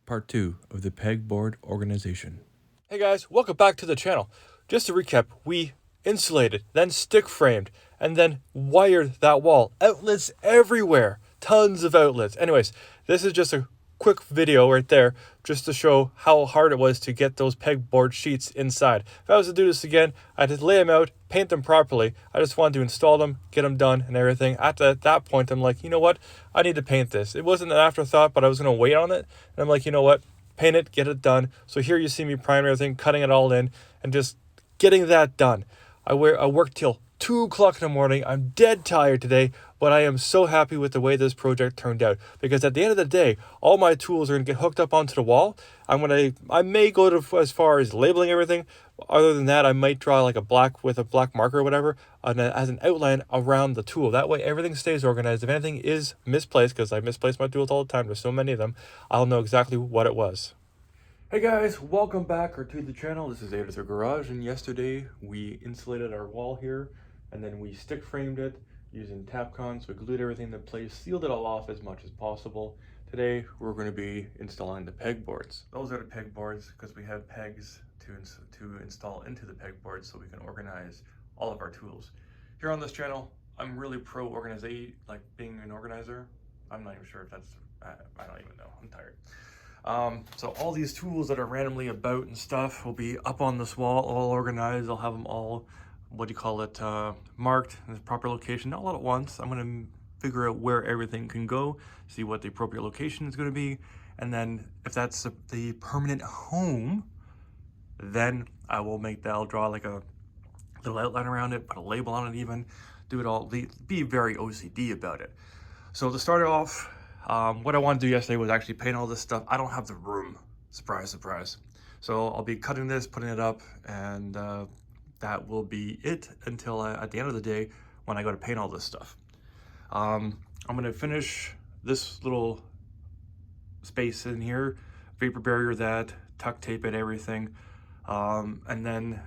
Part 2 of the pegboard organization. Hey guys, welcome back to the channel. Just to recap, we insulated, then stick framed, and then wired that wall. Outlets everywhere. Tons of outlets. Anyways, this is just a quick video right there just to show how hard it was to get those pegboard sheets inside. If I was to do this again, I'd lay them out, paint them properly. I just wanted to install them, get them done and everything. At that point, I'm like, you know what? I need to paint this. It wasn't an afterthought, but I was going to wait on it. And I'm like, you know what? Paint it, get it done. So here you see me priming everything, cutting it all in, and just getting that done. I worked till 2 o'clock in the morning. I'm dead tired today, but I am so happy with the way this project turned out, because at the end of the day, all my tools are going to get hooked up onto the wall. I may go to as far as labeling everything. Other than that, I might draw like a black marker or whatever as an outline around the tool. That way everything stays organized. If anything is misplaced, because I misplace my tools all the time, there's so many of them, I'll know exactly what it was. Hey guys, welcome back to the channel. This is Editor Garage, and yesterday we insulated our wall here, and then we stick framed it using Tapcon. So we glued everything into place, sealed it all off as much as possible. Today we're going to be installing the pegboards. Those are the pegboards because we have pegs to install into the pegboards so we can organize all of our tools. Here on this channel, I'm really pro organization, like being an organizer. I'm not even sure if that's, I don't even know, I'm tired. So all these tools that are randomly about and stuff will be up on this wall, all organized. I'll have them all, marked in the proper location, not all at once. I'm going to figure out where everything can go, see what the appropriate location is going to be, and then if that's the permanent home, then I'll draw like a little outline around it, put a label on it even, do it all, be very OCD about it. So to start it off, what I wanted to do yesterday was actually paint all this stuff. I don't have the room, surprise, surprise. So I'll be cutting this, putting it up, and that will be it until at the end of the day when I go to paint all this stuff. I'm gonna finish this little space in here, vapor barrier that, tuck tape it, everything, and then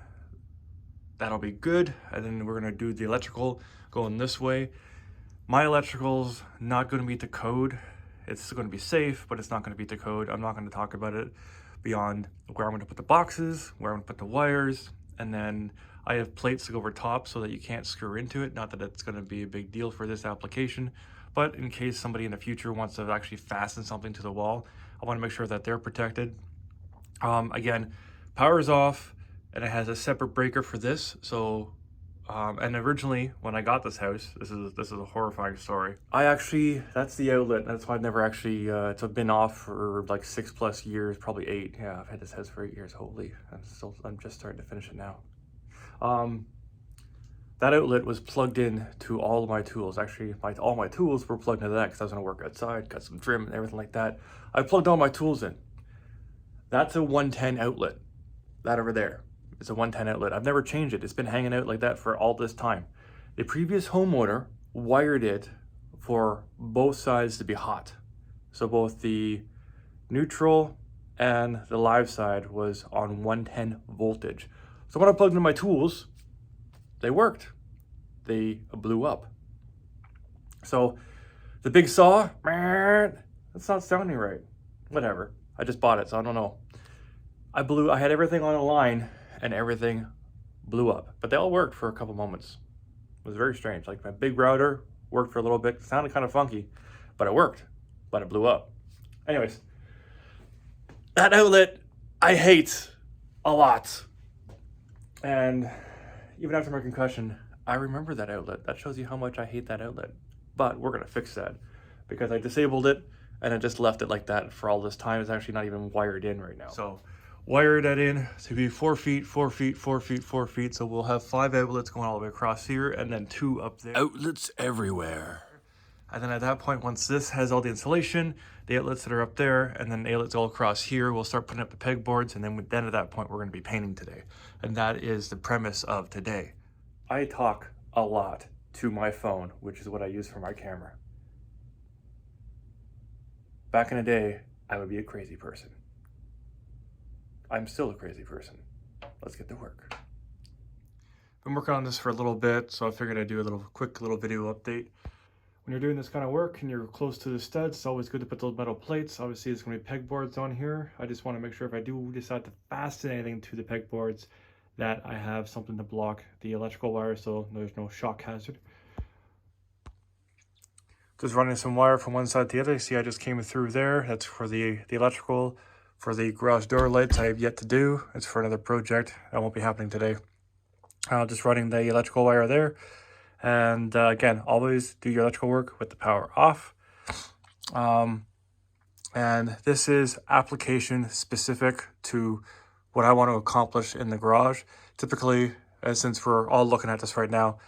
that'll be good. And then we're gonna do the electrical going this way. My electrical's not going to meet the code. It's going to be safe, but it's not going to beat the code. I'm not going to talk about it beyond where I'm going to put the boxes, where I'm going to put the wires, and then I have plates to go over top so that you can't screw into it. Not that it's going to be a big deal for this application, but in case somebody in the future wants to actually fasten something to the wall, I want to make sure that they're protected. Again, power's off, and it has a separate breaker for this, so and originally when I got this house, this is a horrifying story. That's the outlet. That's why I've never actually, it's been off for like 6+ years, probably 8. Yeah, I've had this house for 8 years. Holy, I'm just starting to finish it now. That outlet was plugged in to all of my tools. Actually, all my tools were plugged into that because I was gonna work outside, cut some trim and everything like that. I plugged all my tools in. That's a 110 outlet, that over there. It's a 110 outlet. I've never changed it. It's been hanging out like that for all this time. The previous homeowner wired it for both sides to be hot. So both the neutral and the live side was on 110 voltage. So when I plugged in my tools, they worked. They blew up. So the big saw, that's not sounding right. Whatever. I just bought it, so I don't know. I had everything on a line, and everything blew up. But they all worked for a couple moments. It was very strange. Like my big router worked for a little bit. It sounded kind of funky, but it worked. But it blew up. Anyways, that outlet I hate a lot. And even after my concussion, I remember that outlet. That shows you how much I hate that outlet. But we're gonna fix that because I disabled it and I just left it like that for all this time. It's actually not even wired in right now. So wire that in to be 4 feet, 4 feet, 4 feet, 4 feet. So we'll have 5 outlets going all the way across here and then 2 up there. Outlets everywhere. And then at that point, once this has all the insulation, the outlets that are up there, and then the outlets all across here, we'll start putting up the pegboards. And then at that point, we're going to be painting today. And that is the premise of today. I talk a lot to my phone, which is what I use for my camera. Back in the day, I would be a crazy person. I'm still a crazy person. Let's get to work. Been working on this for a little bit, so I figured I'd do a quick little video update. when you're doing this kind of work and you're close to the studs, it's always good to put those metal plates. Obviously, there's going to be pegboards on here. I just want to make sure if I do decide to fasten anything to the pegboards, that I have something to block the electrical wire so there's no shock hazard. Just running some wire from one side to the other. See, I just came through there. That's for the electrical. For the garage door lights, I have yet to do. It's for another project. That won't be happening today. Just running the electrical wire there. And again, always do your electrical work with the power off. And this is application specific to what I want to accomplish in the garage. Typically, since we're all looking at this right now,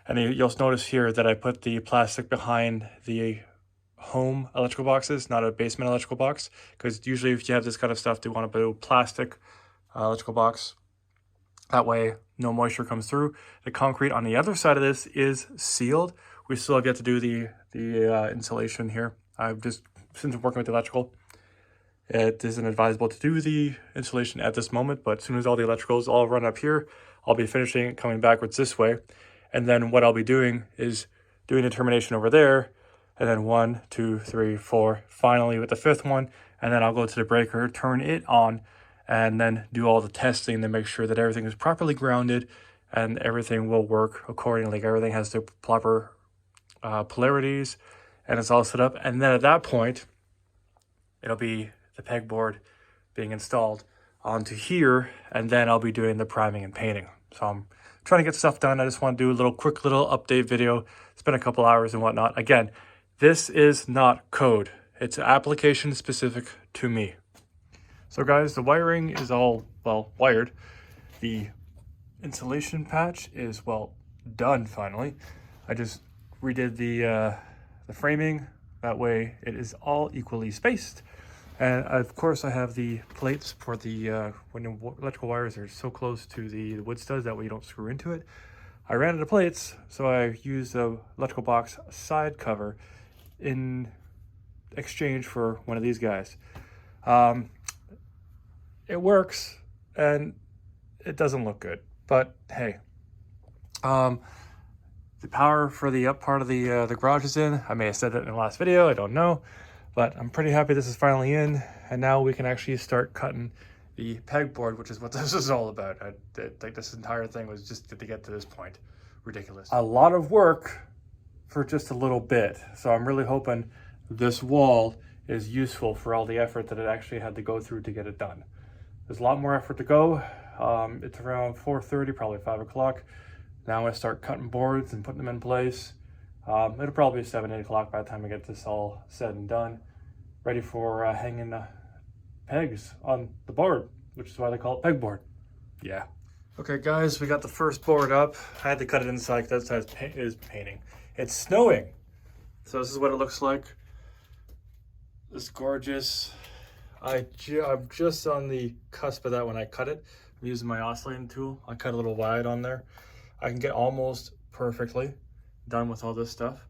and you'll notice here that I put the plastic behind the home electrical boxes, not a basement electrical box, because usually if you have this kind of stuff, they want to put a plastic electrical box. That way, no moisture comes through. The concrete on the other side of this is sealed. We still have yet to do the insulation here. I've just, since I'm working with the electrical, it isn't advisable to do the insulation at this moment, but as soon as all the electricals all run up here, I'll be finishing it coming backwards this way. And then what I'll be doing is doing the termination over there, and then 1, 2, 3, 4, finally with the 5th one, and then I'll go to the breaker, turn it on, and then do all the testing to make sure that everything is properly grounded and everything will work accordingly. Everything has the proper polarities and it's all set up. And then at that point, it'll be the pegboard being installed onto here, and then I'll be doing the priming and painting. So I'm trying to get stuff done. I just want to do a quick little update video. It's been a couple hours and whatnot. Again, this is not code. It's application specific to me. So guys, the wiring is all, well, wired. The insulation patch is, well, done finally. I just redid the framing. That way it is all equally spaced. And of course I have the plates for the, when the electrical wires are so close to the wood studs, that way you don't screw into it. I ran out of plates, so I used the electrical box side cover in exchange for one of these guys. It works and it doesn't look good, but hey, the power for the up part of the garage is in. I may have said that in the last video, I don't know, but I'm pretty happy this is finally in, and now we can actually start cutting the pegboard, which is what this is all about. Like this entire thing was just to get to this point. Ridiculous. A lot of work for just a little bit. So I'm really hoping this wall is useful for all the effort that it actually had to go through to get it done. There's a lot more effort to go. It's around 4:30, probably 5 o'clock. Now I'm gonna start cutting boards and putting them in place. It'll probably be 7, 8 o'clock by the time I get this all said and done. Ready for hanging pegs on the board, which is why they call it pegboard. Yeah. Okay guys, we got the first board up. I had to cut it inside because that side is painting. It's snowing. So this is what it looks like. It's gorgeous. I'm just on the cusp of that when I cut it. I'm using my oscillating tool. I cut a little wide on there. I can get almost perfectly done with all this stuff.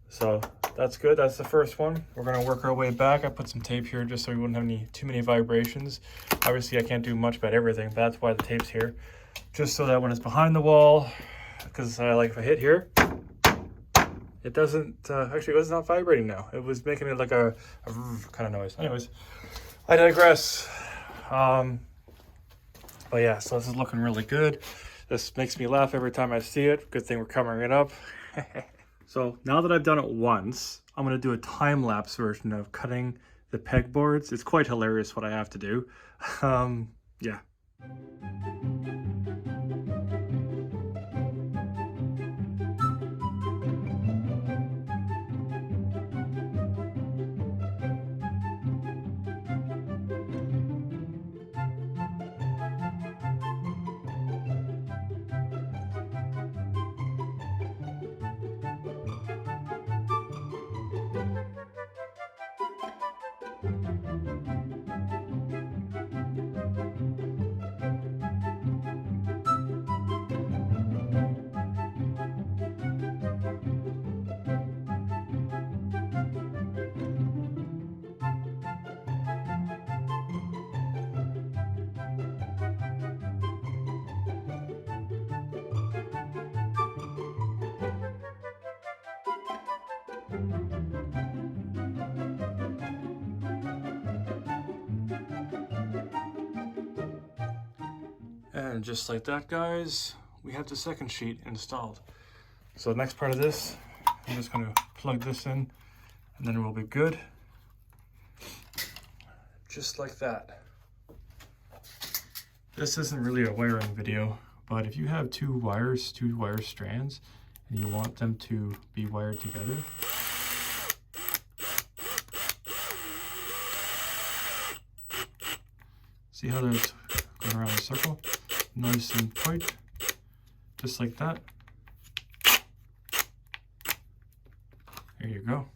So that's good. That's the first one. We're gonna work our way back. I put some tape here just so we wouldn't have too many vibrations. Obviously I can't do much about everything, but that's why the tape's here. Just so that when it's behind the wall, because like if I hit here, it doesn't, actually it was not vibrating now. It was making it like a kind of noise. Anyways, I digress. But yeah, so this is looking really good. This makes me laugh every time I see it. Good thing we're covering it up. So now that I've done it once, I'm gonna do a time-lapse version of cutting the pegboards. It's quite hilarious what I have to do. Yeah. And just like that, guys, we have the second sheet installed. So the next part of this, I'm just going to plug this in and then we'll be good. Just like that. This isn't really a wiring video, but if you have two wire strands, and you want them to be wired together, see how there's going around a circle? Nice and tight, just like that. There you go.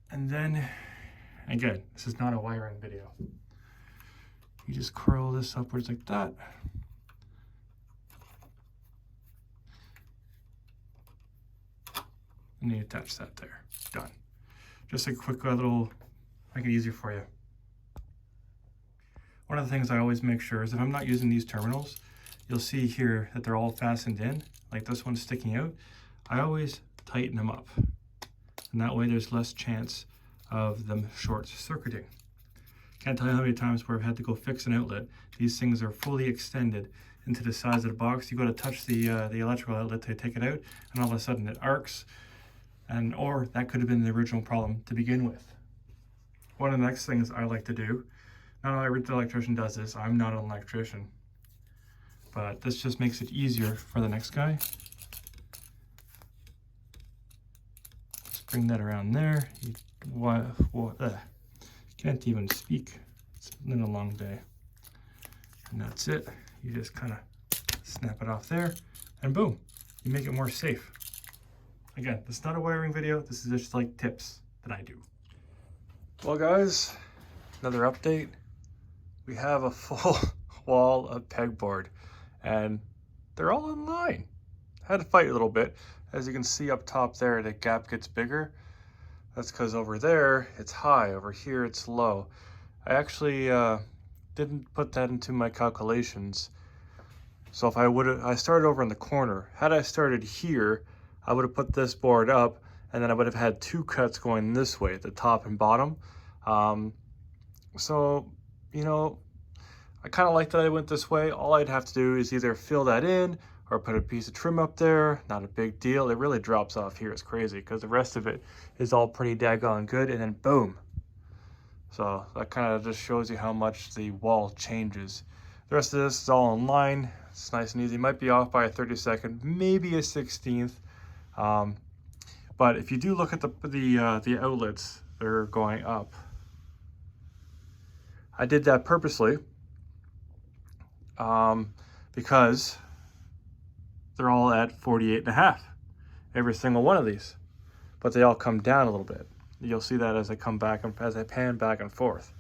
And then, again, this is not a wiring video. You just curl this upwards like that. And you attach that there. Done. Just a quick little, make it easier for you. One of the things I always make sure is if I'm not using these terminals, you'll see here that they're all fastened in, like this one's sticking out. I always tighten them up. And that way there's less chance of them short circuiting. Can't tell you how many times where I've had to go fix an outlet. These things are fully extended into the size of the box. You got to touch the electrical outlet to take it out, and all of a sudden it arcs. Or that could have been the original problem to begin with. One of the next things I like to do, not every electrician does this, I'm not an electrician, but this just makes it easier for the next guy. Just bring that around there. Can't even speak. It's been a long day. And that's it. You just kind of snap it off there, and boom, you make it more safe. Again, this is not a wiring video. This is just like tips that I do. Well, guys, another update. We have a full wall of pegboard, and they're all in line. I had to fight a little bit. As you can see up top there, the gap gets bigger. That's because over there it's high, over here it's low. I actually didn't put that into my calculations. So if I started over in the corner. Had I started here, I would have put this board up, and then I would have had two cuts going this way, the top and bottom. So, you know, I kind of like that I went this way. All I'd have to do is either fill that in or put a piece of trim up there. Not a big deal. It really drops off here. It's crazy because the rest of it is all pretty daggone good, and then boom. So that kind of just shows you how much the wall changes. The rest of this is all in line. It's nice and easy. Might be off by a 32nd, maybe a 16th. But if you do look at the outlets that are going up, I did that purposely because they're all at 48.5, every single one of these, but they all come down a little bit. You'll see that as I come back and as I pan back and forth,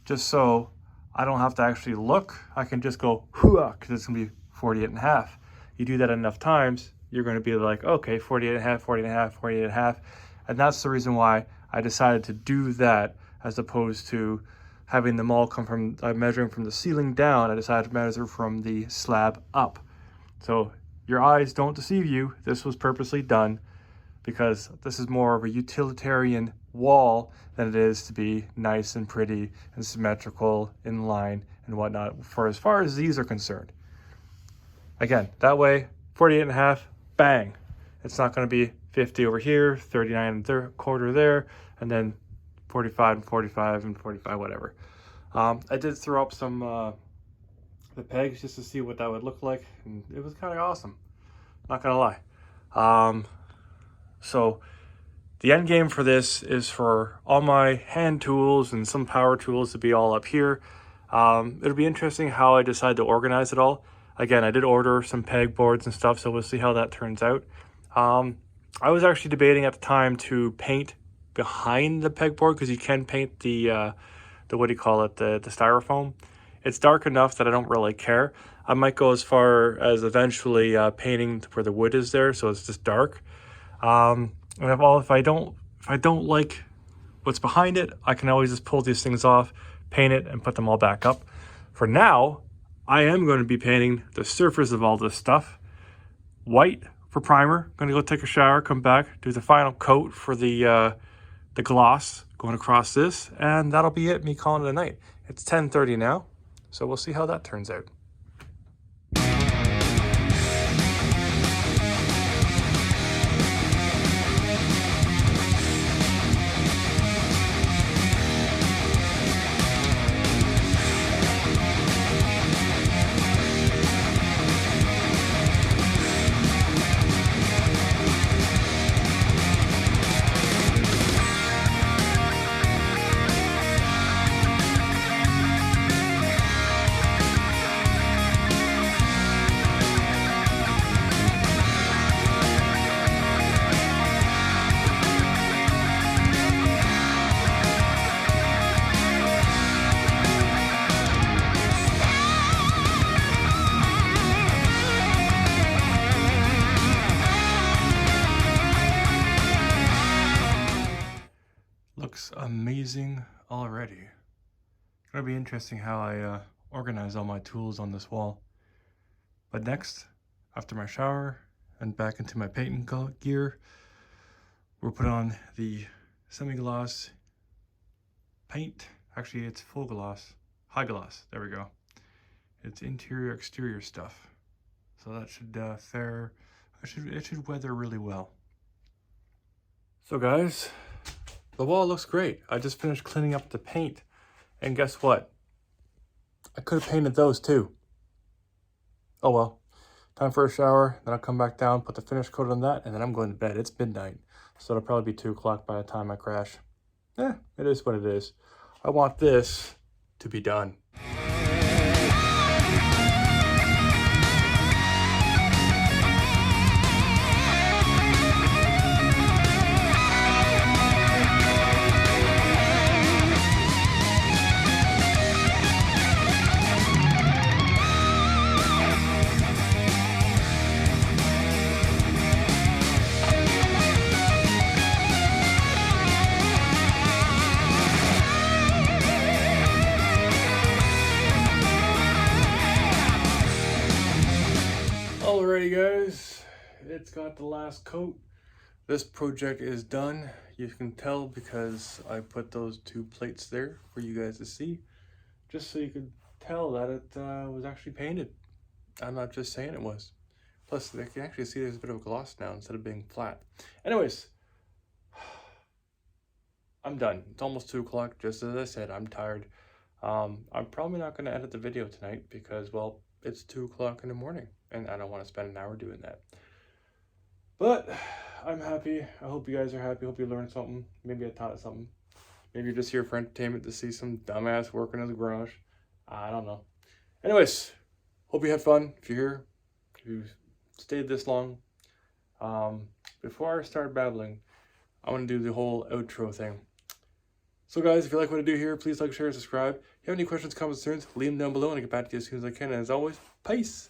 just so I don't have to actually look. I can just go hooah, because it's gonna be 48.5. You do that enough times, you're going to be like, okay, 48.5, 48.5, 48.5. And that's the reason why I decided to do that, as opposed to having them all come from, measuring from the ceiling down. I decided to measure from the slab up. So your eyes don't deceive you. This was purposely done because this is more of a utilitarian wall than it is to be nice and pretty and symmetrical in line and whatnot, for as far as these are concerned. Again, that way, 48.5, bang. It's not going to be 50 over here, 39 and a quarter there, and then 45 and 45 and 45, whatever. I did throw up some the pegs just to see what that would look like, and it was kind of awesome. Not gonna lie. So the end game for this is for all my hand tools and some power tools to be all up here. It'll be interesting how I decide to organize it all. Again, I did order some peg boards and stuff, so we'll see how that turns out. I was actually debating at the time to paint behind the pegboard, because you can paint the what do you call it, the styrofoam. It's dark enough that I don't really care. I might go as far as eventually painting where the wood is there, so it's just dark. And if I don't like what's behind it, I can always just pull these things off, paint it, and put them all back up. For now, I am going to be painting the surface of all this stuff white for primer. Going to go take a shower, come back, do the final coat for the gloss going across this, and that'll be it, me calling it a night. It's 10:30 now. So we'll see how that turns out. Looks amazing already. It's gonna be interesting how I organize all my tools on this wall. But next, after my shower and back into my painting gear, we'll put on the semi-gloss paint. Actually, it's full gloss, high gloss. There we go. It's interior exterior stuff, so that should fare. It should weather really well. So guys, the wall looks great. I just finished cleaning up the paint, and guess what? I could have painted those too. Oh well. Time for a shower, then I'll come back down, put the finish coat on that, and then I'm going to bed. It's midnight, so it'll probably be 2 o'clock by the time I crash. Yeah, it is what it is. I want this to be done. Alrighty guys, it's got the last coat. This project is done. You can tell because I put those 2 plates there for you guys to see, just so you could tell that it was actually painted. I'm not just saying it was. Plus, they can actually see there's a bit of a gloss now instead of being flat. Anyways, I'm done. It's almost 2 o'clock. Just as I said, I'm tired. I'm probably not going to edit the video tonight because, well, it's 2 o'clock in the morning and I don't want to spend an hour doing that. But I'm happy. I hope you guys are happy. Hope you learned something. Maybe I taught something. Maybe you're just here for entertainment to see some dumbass working in the garage. I don't know. Anyways, hope you had fun. If you're here, if you stayed this long. Before I start babbling, I want to do the whole outro thing. So guys, if you like what I do here, please like, share, and subscribe. If you have any questions, comments, concerns, leave them down below and I'll get back to you as soon as I can. And as always, peace!